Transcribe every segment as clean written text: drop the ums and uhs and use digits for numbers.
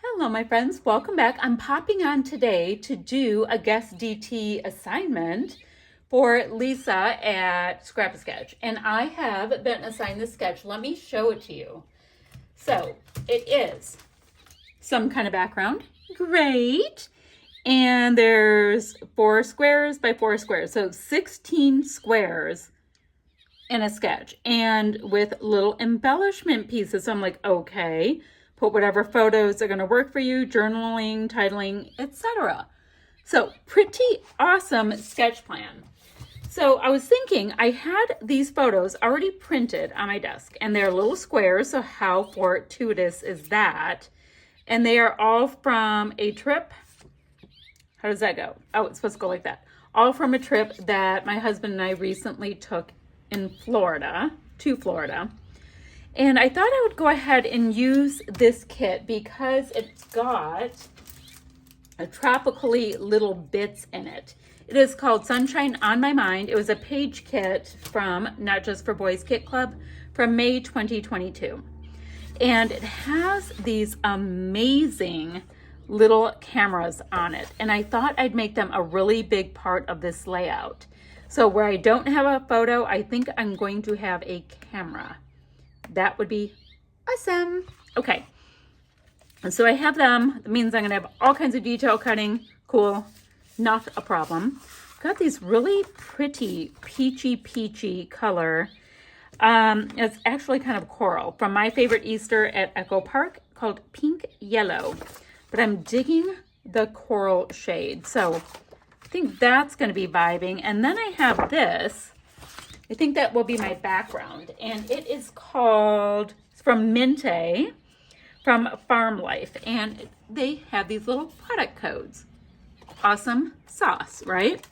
Hello, my friends. Welcome back. I'm popping on today to do a guest DT assignment for Lisa at Scrap-A-Sketch. And I have been assigned this sketch. Let me show it to you. So it is some kind of background. Great. And there's 4 squares by 4 squares. So 16 squares in a sketch and with little embellishment pieces. So I'm like, okay. Put whatever photos are going to work for you, journaling, titling, etc. So pretty awesome sketch plan. So I was thinking I had these photos already printed on my desk and they're little squares. So how fortuitous is that? And they are all from a trip. How does that go? Oh, it's supposed to go like that. All from a trip that my husband and I recently took to Florida. And I thought I would go ahead and use this kit because it's got a tropically little bits in it. It is called Sunshine on My Mind. It was a page kit from Not Just for Boys Kit Club from May 2022. And it has these amazing little cameras on it. And I thought I'd make them a really big part of this layout. So where I don't have a photo, I think I'm going to have a camera. That would be awesome. Okay, so I have them. That means I'm going to have all kinds of detail cutting. Cool, not a problem. Got these really pretty peachy color. It's actually kind of coral from my favorite Easter at Echo Park called Pink Yellow. But I'm digging the coral shade. So I think that's going to be vibing. And then I have this. I think that will be my background. And it is called, it's from Minte, from Farm Life. And they have these little product codes. Awesome sauce, right?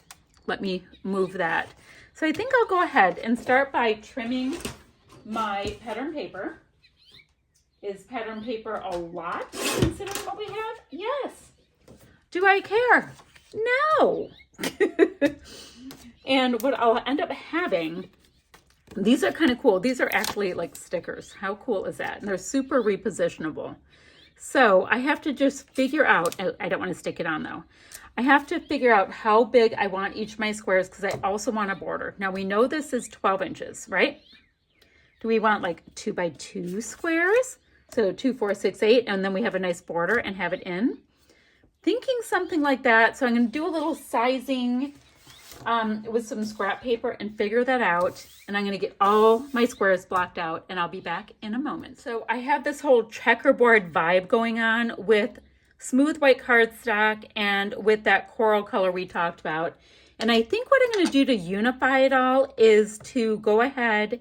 Let me move that. So I think I'll go ahead and start by trimming my pattern paper. Is pattern paper a lot considering what we have? Yes. Do I care? No. And what I'll end up having, these are kind of cool. These are actually like stickers. How cool is that? And they're super repositionable. So I have to just figure out, I don't want to stick it on though. I have to figure out how big I want each of my squares because I also want a border. Now we know this is 12 inches, right? Do we want like 2 by 2 squares? So 2, 4, 6, 8, and then we have a nice border and have it in. Thinking something like that. So I'm going to do a little sizing with some scrap paper and figure that out. And I'm going to get all my squares blocked out and I'll be back in a moment. So I have this whole checkerboard vibe going on with smooth white cardstock and with that coral color we talked about. And I think what I'm going to do to unify it all is to go ahead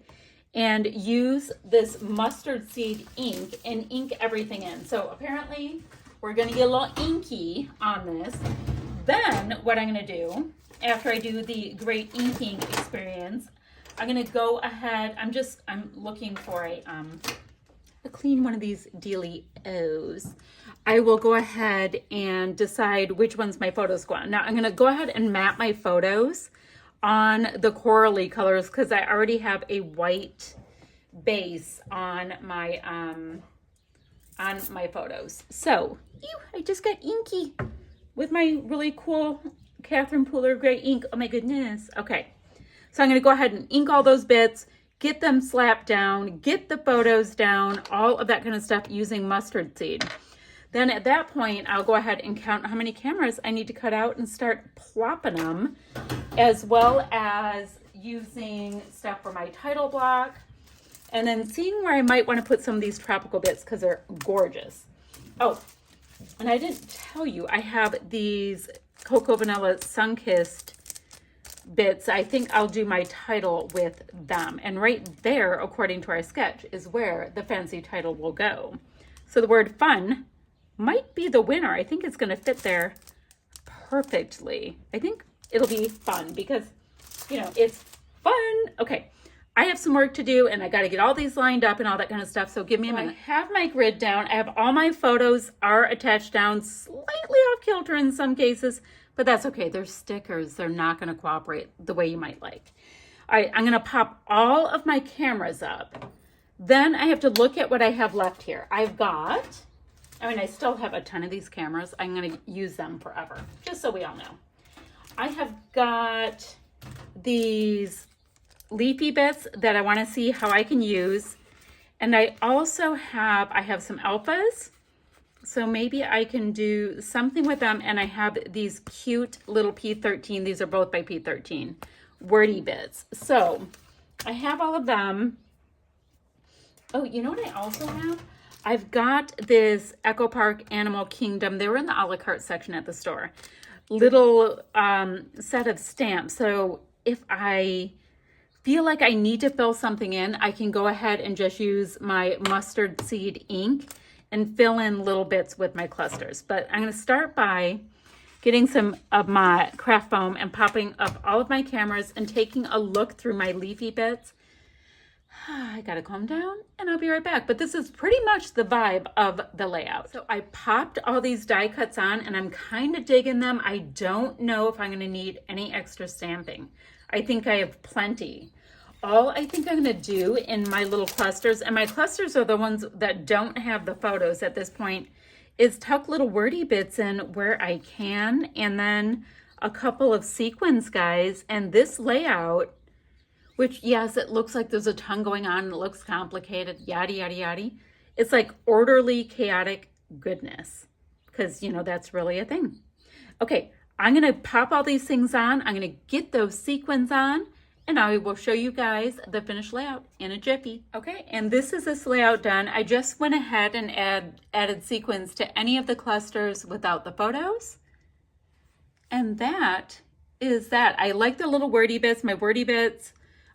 and use this mustard seed ink and ink everything in. So apparently we're going to get a little inky on this. Then what I'm going to do after I do the great inking experience, I'm going to go ahead. I'm looking for a clean one of these Dealy O's. I will go ahead and decide which ones my photos go on. Now I'm going to go ahead and map my photos on the corally colors because I already have a white base on my photos. So I just got inky with my really cool Catherine Pooler gray ink. Oh my goodness. Okay, so I'm going to go ahead and ink all those bits, get them slapped down, get the photos down, all of that kind of stuff using mustard seed. Then at that point, I'll go ahead and count how many cameras I need to cut out and start plopping them, as well as using stuff for my title block, and then seeing where I might want to put some of these tropical bits because they're gorgeous. Oh, and I didn't tell you, I have these Cocoa Vanilla Sunkissed bits. I think I'll do my title with them. And right there, according to our sketch, is where the fancy title will go. So the word fun might be the winner. I think it's going to fit there perfectly. I think it'll be fun because, it's fun. Okay, I have some work to do and I got to get all these lined up and all that kind of stuff. So give me a minute. I have my grid down. I have all my photos are attached down, slightly off kilter in some cases, but that's okay. They're stickers. They're not going to cooperate the way you might like. All right, I'm going to pop all of my cameras up. Then I have to look at what I have left here. I've got I mean, I still have a ton of these cameras. I'm going to use them forever, just so we all know. I have got these leafy bits that I want to see how I can use. And I also have some alphas. So maybe I can do something with them. And I have these cute little P13. These are both by P13 wordy bits. So I have all of them. Oh, you know what I also have? I've got this Echo Park Animal Kingdom. They were in the a la carte section at the store. Little set of stamps. So if I feel like I need to fill something in, I can go ahead and just use my mustard seed ink and fill in little bits with my clusters. But I'm going to start by getting some of my craft foam and popping up all of my cameras and taking a look through my leafy bits. I gotta calm down and I'll be right back. But this is pretty much the vibe of the layout. So I popped all these die cuts on and I'm kind of digging them. I don't know if I'm gonna need any extra stamping. I think I have plenty. All I think I'm gonna do in my little clusters, and my clusters are the ones that don't have the photos at this point, is tuck little wordy bits in where I can, and then a couple of sequins, guys. And this layout, which, yes, it looks like there's a ton going on and it looks complicated, yada, yada, yada. It's like orderly, chaotic goodness, because, you know, that's really a thing. Okay, I'm going to pop all these things on. I'm going to get those sequins on, and I will show you guys the finished layout in a jiffy. Okay, and this is this layout done. I just went ahead and added sequins to any of the clusters without the photos. And that is that. I like the little wordy bits. My wordy bits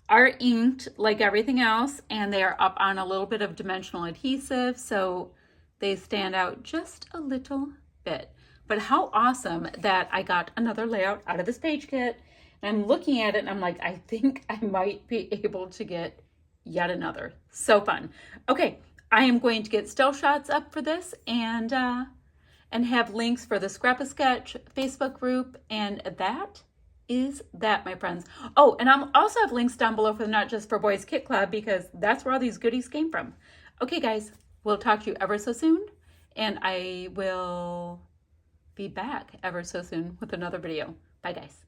are inked like everything else, and they are up on a little bit of dimensional adhesive, so they stand out just a little bit. But how awesome that I got another layout out of this page kit. And I'm looking at it and I'm like, I think I might be able to get yet another. So fun. Okay, I am going to get still shots up for this and have links for the Scrap-A-Sketch Facebook group, and that is that, my friends. Oh, and I'll also have links down below for the Not Just for Boys Kit Club, because that's where all these goodies came from. Okay, guys, we'll talk to you ever so soon, and I will be back ever so soon with another video. Bye, guys.